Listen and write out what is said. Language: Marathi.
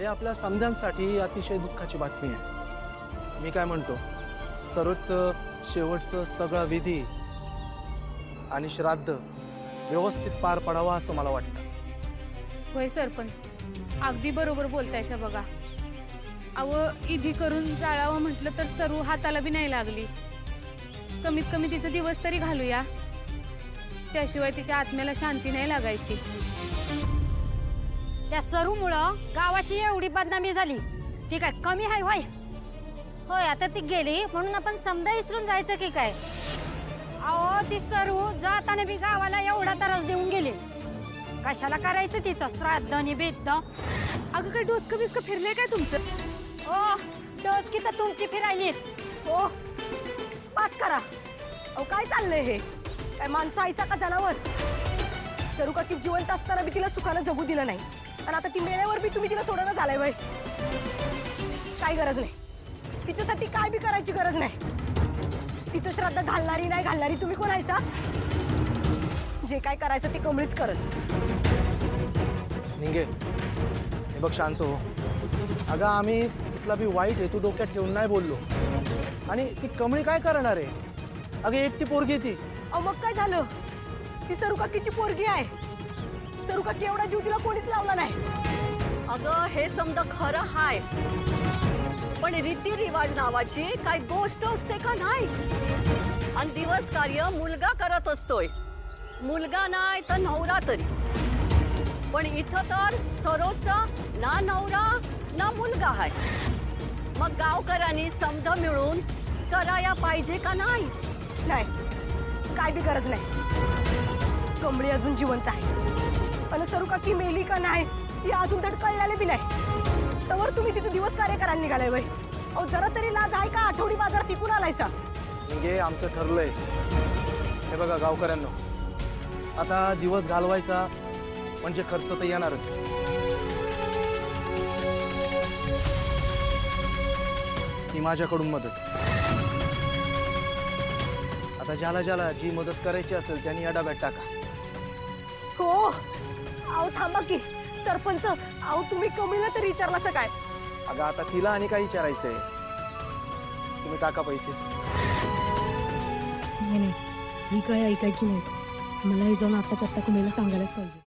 हे आपल्या समध्यांसाठी अतिशय दुःखाची बातमी आहे। मी काय म्हणतो, सर्वोच्च शेवटचं सगळं विधी आणि श्राद्ध व्यवस्थित पार पडावा असं मला वाटतं। होय सरपंच, अगदी बरोबर बोलतायसा बघा। अव इधी करून जाळावं म्हटलं तर सरू हाताला बी नाही लागली। कमीत कमी तिचा दिवस तरी घालूया, त्याशिवाय तिच्या आत्म्याला शांती नाही लागायची। त्या सरूमुळं गावाची एवढी बदनामी झाली, ती काय कमी आहे होय? होय, आता ती गेली म्हणून आपण समजा इसरून जायचं की काय? अहो, ती सरू जाताना बी गावाला एवढा त्रास देऊन गेली, कशाला करायचं तिचं श्राद्ध आणि बेद्द? अगं काय डोसकं बिस्कं फिरलंय काय तुमचं? ओ डोस की तर तुमची फिरायली। हो, पास करा। अहो काय चाललंय हे? काय माणसं आईचा का जनावर? सरू का की जिवंत असताना बी तिला सुखानं जगू दिलं नाही, आणि आता ती मेल्यावर बी तुम्ही तिला सोडणं झालंय वय? काय गरज नाही, तिच्यासाठी काय बी करायची गरज नाही। तिचं श्राद्ध घालणारी नाही घालणारी तुम्ही कोण आहेसा? जे काय करायचं ते कमळीच करत। निंगे, हे बघ शांत हो। अगं आम्ही कुठला बी वाईट हेतू डोक्यात ठेवून नाही बोललो, आणि ती कमळी काय करणार आहे? अगं एकटी पोरगी ती। अहो मग काय झालं? ती सरू काकीची पोरगी आहे। सरू काकी एवढा जीव तिला कोणीच लावला नाही। अगं हे समजा खरं हाय, पण रीतिरिवाज नावाची काय गोष्ट असते का नाही? आणि दिवस कार्य मुलगा करत असतोय, मुलगा नाही तर नवरा तरी। पण इथं तर सरोजचा ना नवरा ना मुलगा आहे, मग गावकऱ्यांनी समध मिळून कराया पाहिजे का नाही? नाही, काय बी गरज नाही। कमळी अजून जिवंत आहे, आणि सरू काकी मेली का नाही ती अजून तर कळलेली बी नाही। तवर तुम्ही तिचं दिवस कार्य करायला निघालाय वय? अहो जरा तरी लाज आहे का? आठवडी बाजार टिकून आलायसा? निंगे, आमचं ठरलंय। हे बघा गावकऱ्यांनो, आता दिवस घालवायचा म्हणजे खर्च तर येणारच। ती माझ्याकडून मदत। आता ज्याला ज्याला जी मदत करायची असेल त्यांनी या डब्यात टाका। हो, अहो थांबा की सरपंच, अहो तुम्ही कमळीला तरी विचारलास काय? अगं आता तिला आणि काय विचारायचंय? तुम्ही टाका पैसे। नाही नाही, ही काय ऐकायची नाही। मला हे जाऊन आत्ताच्या आत्ता कुणाला सांगायलाच पाहिजे।